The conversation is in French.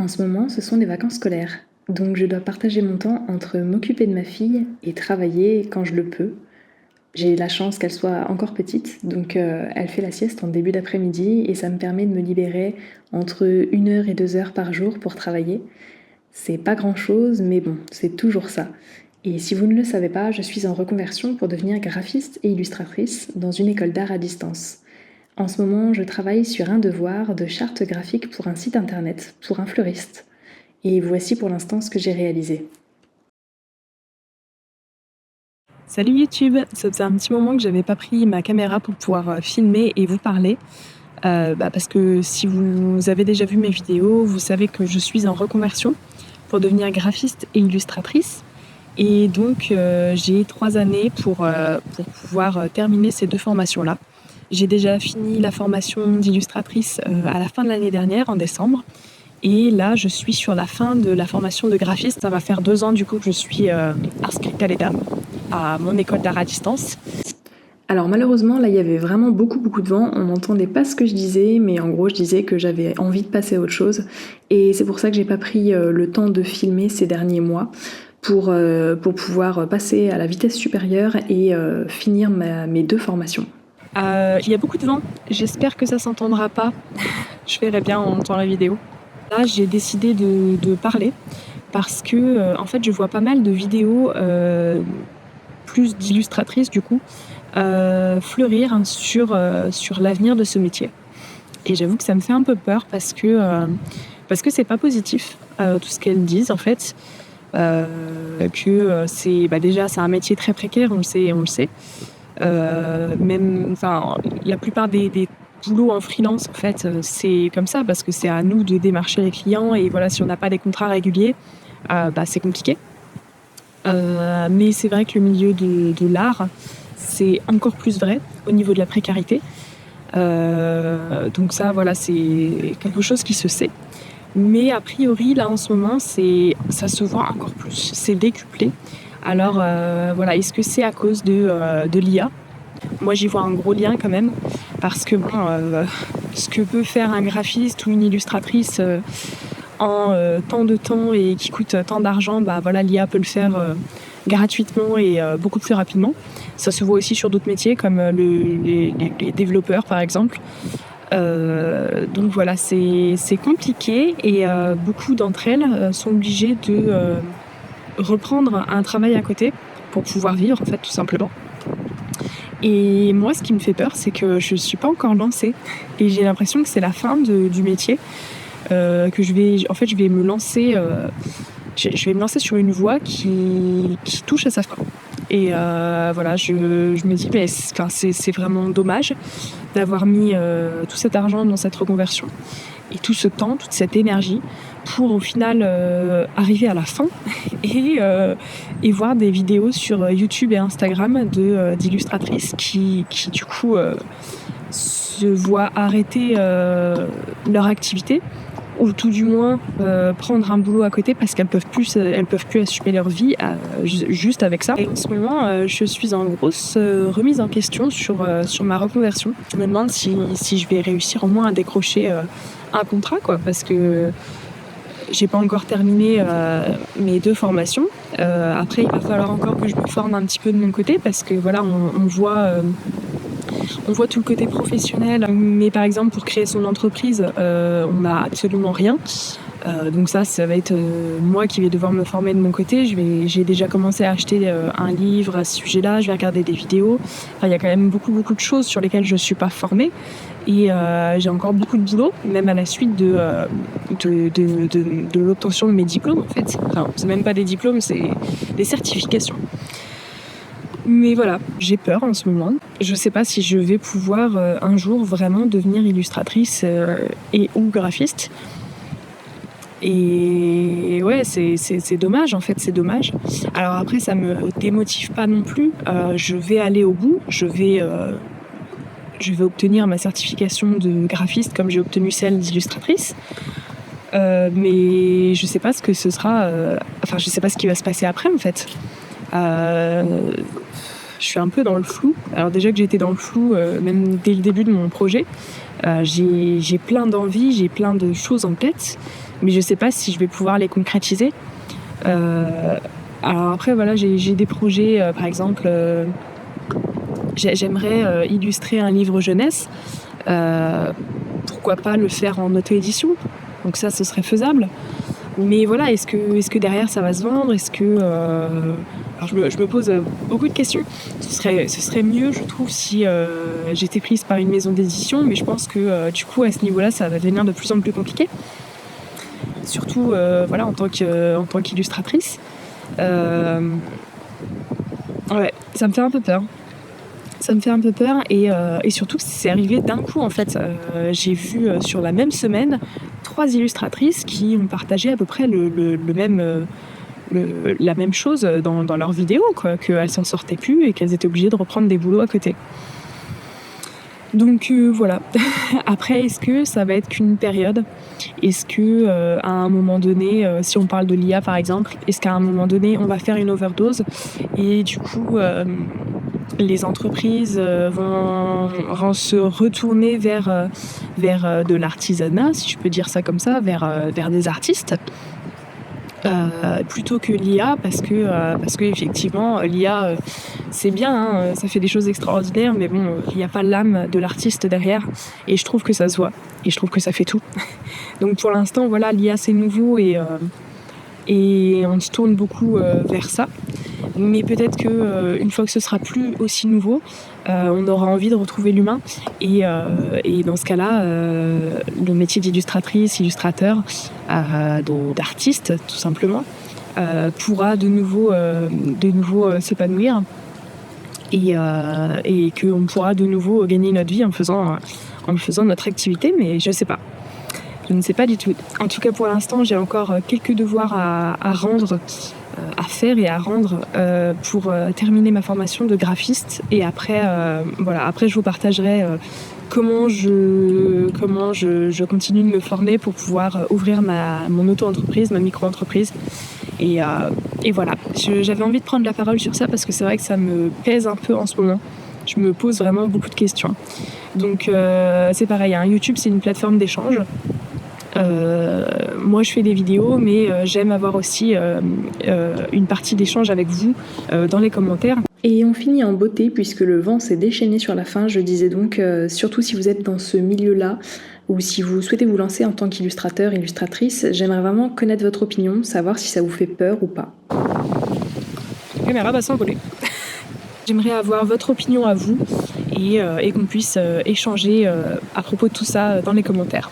En ce moment, ce sont les vacances scolaires, donc je dois partager mon temps entre m'occuper de ma fille et travailler quand je le peux. J'ai la chance qu'elle soit encore petite, donc elle fait la sieste en début d'après-midi et ça me permet de me libérer entre 1 heure et 2 heures par jour pour travailler. C'est pas grand-chose, mais bon, c'est toujours ça. Et si vous ne le savez pas, je suis en reconversion pour devenir graphiste et illustratrice dans une école d'art à distance. En ce moment, je travaille sur un devoir de charte graphique pour un site internet, pour un fleuriste. Et voici pour l'instant ce que j'ai réalisé. Salut YouTube, ça faisait un petit moment que j'avais pas pris ma caméra pour pouvoir filmer et vous parler. Parce que si vous avez déjà vu mes vidéos, vous savez que je suis en reconversion pour devenir graphiste et illustratrice. Et donc j'ai 3 années pour pouvoir terminer ces 2 formations-là. J'ai déjà fini la formation d'illustratrice à la fin de l'année dernière, en décembre. Et là, je suis sur la fin de la formation de graphiste. Ça va faire 2 ans du coup que je suis inscrite à mon école d'art à distance. Alors malheureusement, là, il y avait vraiment beaucoup de vent. On n'entendait pas ce que je disais, mais en gros, je disais que j'avais envie de passer à autre chose. Et c'est pour ça que j'ai pas pris le temps de filmer ces derniers mois pour pouvoir passer à la vitesse supérieure et finir mes 2 formations. Il y a beaucoup de vent. J'espère que ça s'entendra pas. Je verrai bien en montant la vidéo. Là, j'ai décidé de parler parce que en fait, je vois pas mal de vidéos plus d'illustratrices du coup fleurir sur l'avenir de ce métier. Et j'avoue que ça me fait un peu peur parce que c'est pas positif tout ce qu'elles disent en fait. C'est déjà c'est un métier très précaire, on le sait. La plupart des boulots en freelance, en fait, c'est comme ça parce que c'est à nous de démarcher les clients et voilà, si on n'a pas des contrats réguliers, c'est compliqué. Mais c'est vrai que le milieu de l'art, c'est encore plus vrai au niveau de la précarité. Donc ça, voilà, c'est quelque chose qui se sait. Mais a priori, là, en ce moment, ça se voit encore plus. C'est décuplé. Alors, est-ce que c'est à cause de l'IA ? Moi, j'y vois un gros lien quand même. Parce que, ce que peut faire un graphiste ou une illustratrice en tant de temps et qui coûte tant d'argent, l'IA peut le faire gratuitement et beaucoup plus rapidement. Ça se voit aussi sur d'autres métiers comme les développeurs, par exemple. Donc voilà, c'est compliqué et beaucoup d'entre elles sont obligées de reprendre un travail à côté pour pouvoir vivre, en fait, tout simplement. Et moi, ce qui me fait peur, c'est que je ne suis pas encore lancée et j'ai l'impression que c'est la fin du métier, que je vais me lancer. Je vais me lancer sur une voie qui touche à sa fin. Et je me dis, mais c'est vraiment dommage d'avoir mis tout cet argent dans cette reconversion et tout ce temps, toute cette énergie pour au final arriver à la fin et voir des vidéos sur YouTube et Instagram d'illustratrices qui du coup se voient arrêter leur activité ou tout du moins prendre un boulot à côté parce qu'elles peuvent plus assumer leur vie juste avec ça. Et en ce moment, je suis en grosse remise en question sur ma reconversion. Je me demande si je vais réussir au moins à décrocher un contrat, quoi, parce que j'ai pas encore terminé mes 2 formations. Après, il va falloir encore que je me forme un petit peu de mon côté parce que voilà, on voit tout le côté professionnel, mais par exemple pour créer son entreprise, on n'a absolument rien. Donc ça va être moi qui vais devoir me former de mon côté. J'ai déjà commencé à acheter un livre à ce sujet-là, je vais regarder des vidéos. Enfin, il y a quand même beaucoup de choses sur lesquelles je ne suis pas formée. Et j'ai encore beaucoup de boulot, même à la suite de l'obtention de mes diplômes en fait. Enfin, c'est même pas des diplômes, c'est des certifications. Mais voilà, j'ai peur en ce moment. Je sais pas si je vais pouvoir un jour vraiment devenir illustratrice et ou graphiste. Et ouais, c'est dommage en fait, c'est dommage. Alors après, ça me démotive pas non plus. Je vais aller au bout, je vais obtenir ma certification de graphiste comme j'ai obtenu celle d'illustratrice. Mais je sais pas ce que ce sera. Je sais pas ce qui va se passer après en fait. Je suis un peu dans le flou. Alors déjà que j'étais dans le flou même dès le début de mon projet, J'ai plein d'envies, j'ai plein de choses en tête, mais je sais pas si je vais pouvoir les concrétiser. Alors après, voilà, j'ai des projets, par exemple, j'aimerais illustrer un livre jeunesse. Pourquoi pas le faire en auto-édition? Donc ça, ce serait faisable. Mais voilà, est-ce que derrière ça va se vendre? Alors je me pose beaucoup de questions. Ce serait mieux, je trouve, si j'étais prise par une maison d'édition, mais je pense que du coup, à ce niveau-là, ça va devenir de plus en plus compliqué. Surtout, voilà, en tant qu'illustratrice. Ouais, ça me fait un peu peur. Ça me fait un peu peur et surtout que c'est arrivé d'un coup en fait. J'ai vu sur la même semaine 3 illustratrices qui ont partagé à peu près la même chose dans leurs vidéos, quoi, qu'elles s'en sortaient plus et qu'elles étaient obligées de reprendre des boulots à côté. Donc voilà. Après, est-ce que ça va être qu'une période? Est-ce que à un moment donné, si on parle de l'IA par exemple, est-ce qu'à un moment donné on va faire une overdose et du coup les entreprises vont se retourner vers de l'artisanat, si je peux dire ça comme ça, vers des artistes, plutôt que l'IA, parce que effectivement l'IA c'est bien, hein, ça fait des choses extraordinaires, mais bon, il n'y a pas l'âme de l'artiste derrière, et je trouve que ça se voit, et je trouve que ça fait tout. Donc pour l'instant, voilà, l'IA c'est nouveau et on se tourne beaucoup vers ça. Mais peut-être que une fois que ce sera plus aussi nouveau, on aura envie de retrouver l'humain. Et dans ce cas-là, le métier d'illustratrice, illustrateur, d'artiste, tout simplement, pourra de nouveau s'épanouir et qu'on pourra de nouveau gagner notre vie en faisant notre activité. Mais je sais pas. Je ne sais pas du tout. En tout cas, pour l'instant, j'ai encore quelques devoirs à rendre, à faire et à rendre pour terminer ma formation de graphiste. Et après, après, je vous partagerai comment je continue de me former pour pouvoir ouvrir mon auto-entreprise, ma micro-entreprise. Et voilà. J'avais envie de prendre la parole sur ça parce que c'est vrai que ça me pèse un peu en ce moment. Je me pose vraiment beaucoup de questions. Donc c'est pareil, hein, YouTube c'est une plateforme d'échange. Moi je fais des vidéos, mais j'aime avoir aussi une partie d'échange avec vous dans les commentaires. Et on finit en beauté puisque le vent s'est déchaîné sur la fin. Je disais donc, surtout si vous êtes dans ce milieu-là ou si vous souhaitez vous lancer en tant qu'illustrateur, illustratrice, j'aimerais vraiment connaître votre opinion, savoir si ça vous fait peur ou pas. La caméra va s'envoler. J'aimerais avoir votre opinion à vous et qu'on puisse échanger à propos de tout ça dans les commentaires.